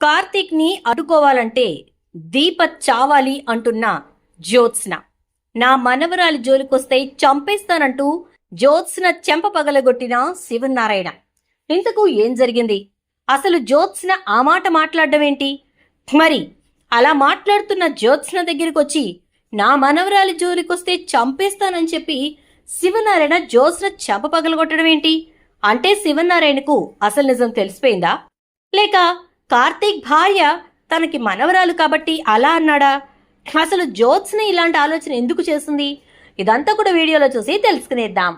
కార్తీక్ ని అడ్డుకోవాలంటే దీప చావాలి అంటున్న జ్యోత్స్న. నా మనవరాలి జోలికొస్తే చంపేస్తానంటూ జ్యోత్స్న చెంప పగలగొట్టిన శివనారాయణ. ఇంతకు ఏం జరిగింది? అసలు జ్యోత్స్న ఆ మాట మాట్లాడడం ఏంటి? మరి అలా మాట్లాడుతున్న జ్యోత్స్న దగ్గరికి వచ్చి నా మనవరాలి జోలికొస్తే చంపేస్తానని చెప్పి శివనారాయణ జ్యోత్స్న చెంప పగలగొట్టడం ఏంటి? అంటే శివనారాయణకు అసలు నిజం తెలిసిపోయిందా? లేక కార్తీక్ భార్య తనకి మనవరాలు కాబట్టి అలా అన్నాడా? అసలు జ్యోత్స్న ఇలాంటి ఆలోచన ఎందుకు చేస్తుంది? ఇదంతా కూడా వీడియోలో చూసి తెలుసుకునేద్దాం.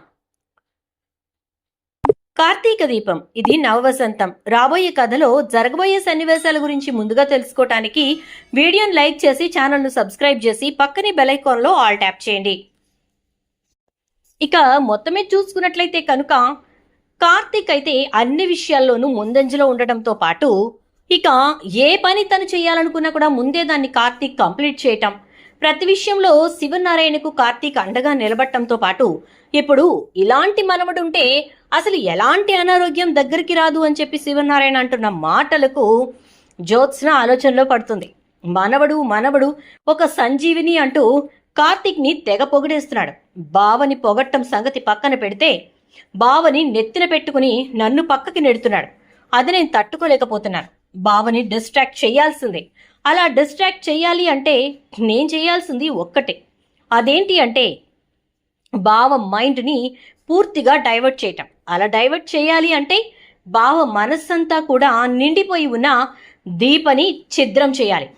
కార్తీక దీపం ఇది నవవసంతం. రాబోయే కథలో జరగబోయే సన్నివేశాల గురించి ముందుగా తెలుసుకోవటానికి వీడియోని లైక్ చేసి ఛానల్ను సబ్స్క్రైబ్ చేసి పక్కనే బెల్ ఐకాన్లో ఆల్ ట్యాప్ చేయండి. ఇక మొత్తమే చూసుకున్నట్లయితే కనుక కార్తీక్ అయితే అన్ని విషయాల్లోనూ ముందంజలో ఉండటంతో పాటు ఇక ఏ పని తను చేయాలనుకున్నా కూడా ముందే దాన్ని కార్తీక్ కంప్లీట్ చేయటం, ప్రతి విషయంలో శివనారాయణకు కార్తీక్ అండగా నిలబడటంతో పాటు ఇప్పుడు ఇలాంటి మనవడుంటే అసలు ఎలాంటి అనారోగ్యం దగ్గరికి రాదు అని చెప్పి శివనారాయణ అంటున్న మాటలకు జ్యోత్స్న ఆలోచనలో పడుతుంది. మనవడు ఒక సంజీవిని అంటూ కార్తీక్ ని తెగ పొగిడేస్తున్నాడు. బావని పొగట్టం సంగతి పక్కన పెడితే బావని నెత్తిన పెట్టుకుని నన్ను పక్కకి నెడుతున్నాడు. అది నేను తట్టుకోలేకపోతున్నాను. బావని డిస్ట్రాక్ట్ చేయాల్సిందే. అలా డిస్ట్రాక్ట్ చేయాలి అంటే నేను చేయాల్సింది ఒక్కటే. అదేంటి అంటే బావ మైండ్ని పూర్తిగా డైవర్ట్ చేయటం. అలా డైవర్ట్ చేయాలి అంటే బావ మనస్సంతా కూడా నిండిపోయి ఉన్న దీపని ఛిద్రం చేయాలి.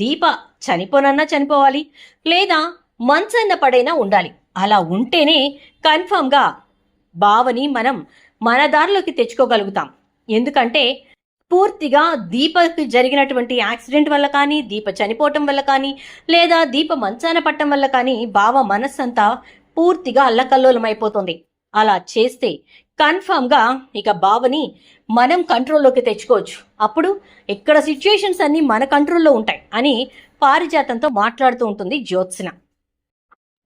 దీప చనిపోనన్నా చనిపోవాలి, లేదా మంచన్న పడైనా ఉండాలి. అలా ఉంటేనే కన్ఫర్మ్గా బావని మనం మన దారిలోకి తెచ్చుకోగలుగుతాం. ఎందుకంటే పూర్తిగా దీపకి జరిగినటువంటి యాక్సిడెంట్ వల్ల కానీ, దీప చనిపోవటం వల్ల కానీ, లేదా దీప మంచాన పట్టడం వల్ల కానీ బావ మనస్సంతా పూర్తిగా అల్లకల్లోలమైపోతుంది. అలా చేస్తే కన్ఫర్మ్గా ఇక బావని మనం కంట్రోల్లోకి తెచ్చుకోవచ్చు. అప్పుడు ఇక్కడ సిచ్యుయేషన్స్ అన్నీ మన కంట్రోల్లో ఉంటాయి అని పారిజాతంతో మాట్లాడుతూ ఉంటుంది జ్యోత్స్న.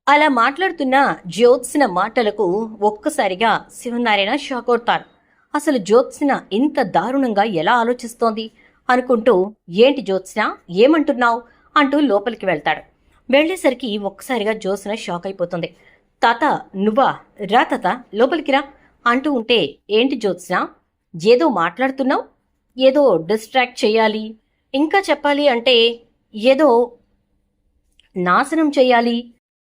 అలా మాట్లాడుతున్న జ్యోత్స్న మాటలకు ఒక్కసారిగా శివనారాయణ షాక్ అవుతారు. అసలు జ్యోత్స్న ఇంత దారుణంగా ఎలా ఆలోచిస్తోంది అనుకుంటూ, ఏంటి జ్యోత్స్న ఏమంటున్నావు అంటూ లోపలికి వెళ్తాడు. వెళ్లేసరికి ఒక్కసారిగా జ్యోత్స్న షాక్ అయిపోతుంది. తాత నువ్వా? రా తాత లోపలికి రా అంటూ ఉంటే, ఏంటి జ్యోత్స్న ఏదో మాట్లాడుతున్నావు? ఏదో డిస్ట్రాక్ట్ చేయాలి, ఇంకా చెప్పాలి అంటే ఏదో నాశనం చేయాలి,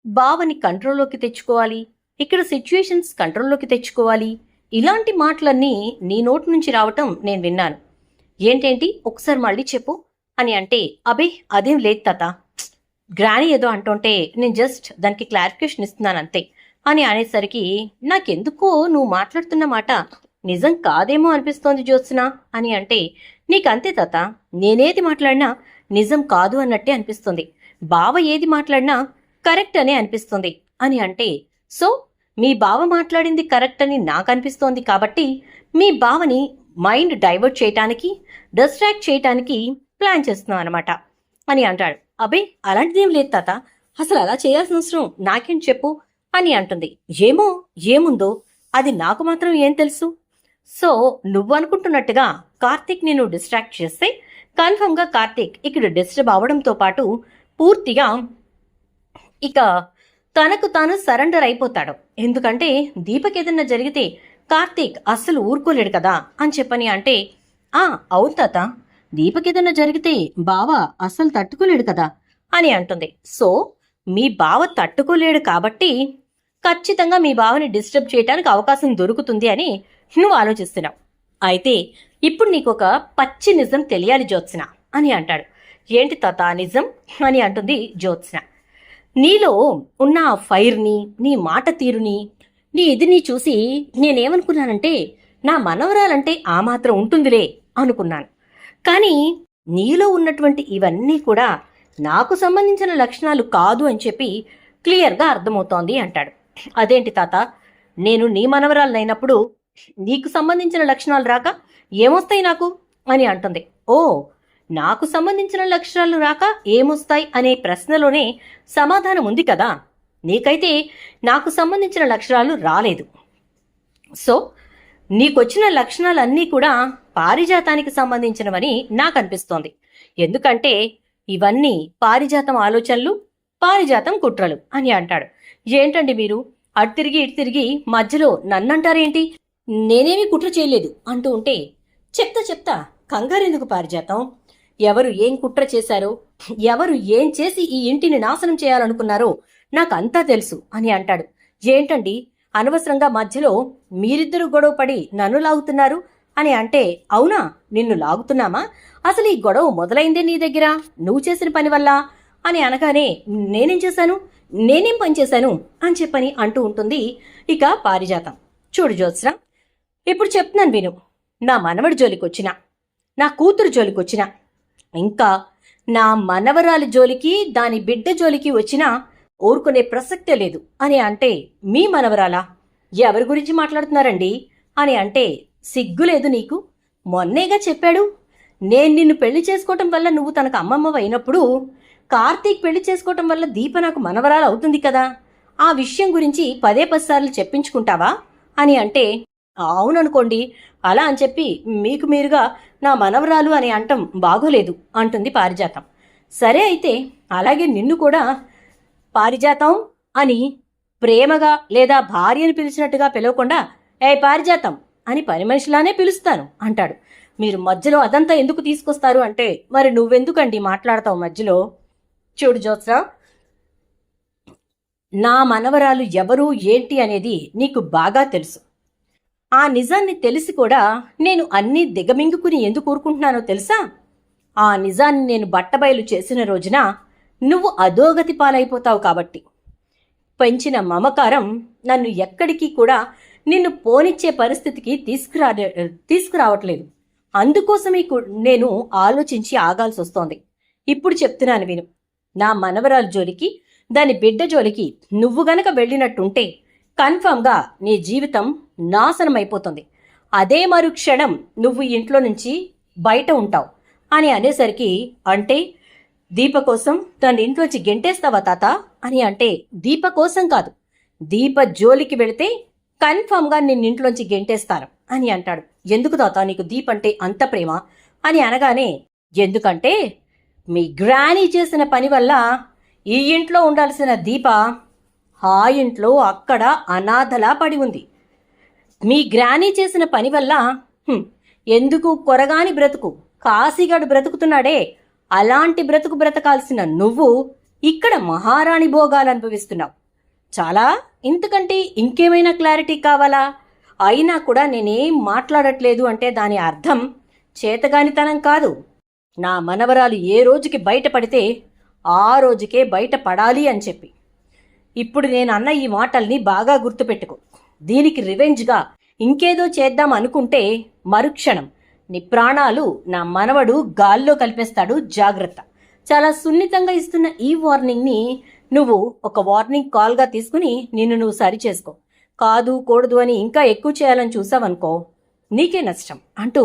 బావని కంట్రోల్లోకి తెచ్చుకోవాలి, ఇక్కడ సిచ్యుయేషన్స్ కంట్రోల్లోకి తెచ్చుకోవాలి, ఇలాంటి మాటలన్నీ నీ నోటి నుంచి రావటం నేను విన్నాను. ఏంటేంటి ఒకసారి మళ్ళీ చెప్పు అని అంటే, అబే అదేం లేదు తాత, గ్రాని ఏదో అంటుంటే నేను జస్ట్ దానికి క్లారిఫికేషన్ ఇస్తున్నాను అంతే అని అనేసరికి నాకెందుకో నువ్వు మాట్లాడుతున్న మాట నిజం కాదేమో అనిపిస్తోంది జ్యోత్స్న అని అంటే, నీకంతే తాత, నేనేది మాట్లాడినా నిజం కాదు అన్నట్టే అనిపిస్తుంది. బావ ఏది మాట్లాడినా కరెక్ట్ అనే అనిపిస్తుంది అని అంటే, సో మీ బావ మాట్లాడింది కరెక్ట్ అని నాకు అనిపిస్తోంది కాబట్టి మీ బావని మైండ్ డైవర్ట్ చేయటానికి, డిస్ట్రాక్ట్ చేయటానికి ప్లాన్ చేస్తున్నాం అనమాట అని అంటాడు. అబే అలాంటిదేం లేదు తాత, అసలు అలా చేయాల్సిన అవసరం నాకేం చెప్పు అని అంటుంది. ఏమో ఏముందో అది నాకు మాత్రం ఏం తెలుసు. సో నువ్వు అనుకుంటున్నట్టుగా కార్తీక్ నేను డిస్ట్రాక్ట్ చేస్తే కన్ఫర్మ్గా కార్తీక్ ఇక్కడ డిస్టర్బ్ అవడంతో పాటు పూర్తిగా ఇక తనకు తాను సరెండర్ అయిపోతాడు. ఎందుకంటే దీపక్ ఏదన్నా జరిగితే కార్తీక్ అస్సలు ఊరుకోలేడు కదా అని చెప్పని అంటే, అవును తాత, దీపక్ ఏదన్నా జరిగితే బావ అస్సలు తట్టుకోలేడు కదా అని అంటుంది. సో మీ బావ తట్టుకోలేడు కాబట్టి ఖచ్చితంగా మీ బావని డిస్టర్బ్ చేయడానికి అవకాశం దొరుకుతుంది అని నువ్వు ఆలోచిస్తున్నావు. అయితే ఇప్పుడు నీకు ఒక పచ్చి నిజం తెలియాలి జ్యోత్స్న అని అంటాడు. ఏంటి తాత నిజం అని అంటుంది జ్యోత్స్న. నీలో ఉన్న ఆ ఫైర్ని, నీ మాట తీరుని, నీ ఇదిని చూసి నేనేమనుకున్నానంటే నా మనవరాలంటే ఆ మాత్రం ఉంటుందిలే అనుకున్నాను. కానీ నీలో ఉన్నటువంటి ఇవన్నీ కూడా నాకు సంబంధించిన లక్షణాలు కాదు అని చెప్పి క్లియర్గా అర్థమవుతోంది అంటాడు. అదేంటి తాత, నేను నీ మనవరాలనైనప్పుడు నీకు సంబంధించిన లక్షణాలు రాక ఏమొస్తాయి నాకు అని అంటుంది. ఓ, నాకు సంబంధించిన లక్షణాలు రాక ఏమొస్తాయి అనే ప్రశ్నలోనే సమాధానం ఉంది కదా. నీకైతే నాకు సంబంధించిన లక్షణాలు రాలేదు. సో నీకొచ్చిన లక్షణాలన్నీ కూడా పారిజాతానికి సంబంధించినవని నాకు అనిపిస్తోంది. ఎందుకంటే ఇవన్నీ పారిజాతం ఆలోచనలు, పారిజాతం కుట్రలు అని అంటాడు. ఏంటండి మీరు అటు తిరిగి ఇటు తిరిగి మధ్యలో నన్నంటారేంటి? నేనేమీ కుట్ర చేయలేదు అంటూ ఉంటే, చెప్తా కంగారెందుకు పారిజాతం? ఎవరు ఏం కుట్ర చేశారో, ఎవరు ఏం చేసి ఈ ఇంటిని నాశనం చేయాలనుకున్నారో నాకంతా తెలుసు అని అంటాడు. ఏంటండి అనవసరంగా మధ్యలో మీరిద్దరూ గొడవ పడి నన్ను లాగుతున్నారు అని అంటే, అవునా నిన్ను లాగుతున్నామా? అసలు ఈ గొడవ మొదలైందే నీ దగ్గర, నువ్వు చేసిన పని వల్ల అని అనగానే, నేనేం చేశాను, నేనేం పని చేశాను అని చెప్పని అంటూ ఉంటుంది ఇక పారిజాతం. చూడు జ్యోత్స్న, ఇప్పుడు చెప్తున్నాను విను. నా మనవడి జోలికొచ్చినా, నా కూతురు జోలికొచ్చినా, ఇంకా నా మనవరాలి జోలికి దాని బిడ్డ జోలికి వచ్చినా ఊరుకునే ప్రసక్తే లేదు అని అంటే, మీ మనవరాలా? ఎవరి గురించి మాట్లాడుతున్నారండి అని అంటే, సిగ్గులేదు నీకు? మొన్నేగా చెప్పాడు, నేను నిన్ను పెళ్లి చేసుకోవటం వల్ల నువ్వు తనకు అమ్మమ్మ అయినప్పుడు కార్తీక్ పెళ్లి చేసుకోవటం వల్ల దీప నాకు మనవరాలు అవుతుంది కదా, ఆ విషయం గురించి 10 సార్లు చెప్పించుకుంటావా అని అంటే, అవుననుకోండి, అలా అని చెప్పి మీకు మీరుగా నా మనవరాలు అని అంటం బాగోలేదు అంటుంది పారిజాతం. సరే అయితే అలాగే నిన్ను కూడా పారిజాతం అని ప్రేమగా లేదా భార్యని పిలిచినట్టుగా పిలవకుండా ఏ పారిజాతం అని పని మనిషిలానే పిలుస్తాను అంటాడు. మీరు మధ్యలో అదంతా ఎందుకు తీసుకొస్తారు అంటే, మరి నువ్వెందుకండి మాట్లాడతావు మధ్యలో? చూడు జ్యోత్స్న, నా మనవరాలు ఎవరు ఏంటి అనేది నీకు బాగా తెలుసు. ఆ నిజాన్ని తెలిసి కూడా నేను అన్నీ దిగమింగుకుని ఎందుకు ఊరుకుంటున్నానో తెలుసా? ఆ నిజాన్ని నేను బట్టబయలు చేసిన రోజున నువ్వు అధోగతి పాలైపోతావు కాబట్టి. పెంచిన మమకారం నన్ను ఎక్కడికి కూడా నిన్ను పోనిచ్చే పరిస్థితికి తీసుకురావట్లేదు. అందుకోసమే నేను ఆలోచించి ఆగాల్సి వస్తోంది. ఇప్పుడు చెప్తున్నాను విను. నా మనవరాలు జోలికి, దాని బిడ్డ జోలికి నువ్వు గనక వెళ్ళినట్టుంటే కన్ఫర్మ్గా నీ జీవితం నాశనమైపోతుంది. అదే మరుక్షణం నువ్వు ఇంట్లో నుంచి బయట ఉంటావు అని అనేసరికి, అంటే దీప కోసం తన ఇంట్లోంచి గెంటేస్తావా తాత అని అంటే, దీప కోసం కాదు, దీప జోలికి వెళితే కన్ఫర్మ్గా నిన్నింట్లోంచి గెంటేస్తాను అని అంటాడు. ఎందుకు తాత నీకు దీప అంటే అంత ప్రేమ అని అనగానే, ఎందుకంటే మీ గ్రానీ చేసిన పని వల్ల ఈ ఇంట్లో ఉండాల్సిన దీప ఆ ఇంట్లో అక్కడ అనాథలా పడి ఉంది. మీ గ్రానీ చేసిన పని వల్ల ఎందుకు కొరగాని బ్రతుకు కాశీగాడు బ్రతుకుతున్నాడే, అలాంటి బ్రతుకు బ్రతకాల్సిన నువ్వు ఇక్కడ మహారాణి భోగాలు అనుభవిస్తున్నావు. చాలా, ఇంతకంటే ఇంకేమైనా క్లారిటీ కావాలా? అయినా కూడా నేనేం మాట్లాడట్లేదు అంటే దాని అర్థం చేతగానితనం కాదు. నా మనవరాలు ఏ రోజుకి బయటపడితే ఆ రోజుకే బయటపడాలి అని చెప్పి. ఇప్పుడు నేను అన్న ఈ మాటల్ని బాగా గుర్తుపెట్టుకో. దీనికి రివెంజ్గా ఇంకేదో చేద్దాం అనుకుంటే మరుక్షణం నీ ప్రాణాలు నా మనవడు గాల్లో కలిపేస్తాడు, జాగ్రత్త. చాలా సున్నితంగా ఇస్తున్న ఈ వార్నింగ్ని నువ్వు ఒక వార్నింగ్ కాల్గా తీసుకుని నిన్ను నువ్వు సరి చేసుకో. కాదు కూడదు అని ఇంకా ఎక్కువ చేయాలని చూసావనుకో నీకే నష్టం అంటూ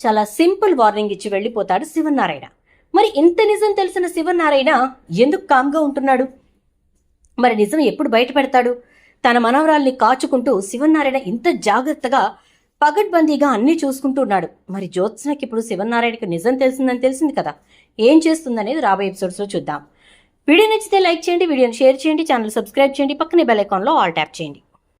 చాలా సింపుల్ వార్నింగ్ ఇచ్చి వెళ్ళిపోతాడు శివనారాయణ. మరి ఇంత నిజం తెలిసిన శివనారాయణ ఎందుకు కామ్గా ఉంటున్నాడు? మరి నిజం ఎప్పుడు బయట పెడతాడు? తన మనవరాల్ని కాచుకుంటూ శివనారాయణ ఇంత జాగ్రత్తగా పగడ్బందీగా అన్నీ చూసుకుంటున్నాడు. మరి జ్యోత్స్నకి ఇప్పుడు శివనారాయణకి నిజం తెలిసిందని తెలిసింది కదా, ఏం చేస్తుందనేది రాబోయే ఎపిసోడ్స్లో చూద్దాం. వీడియో నచ్చితే లైక్ చేయండి, వీడియోని షేర్ చేయండి, ఛానల్ సబ్స్క్రైబ్ చేయండి, పక్కనే బెల్ ఐకాన్లో ఆల్ ట్యాప్ చేయండి.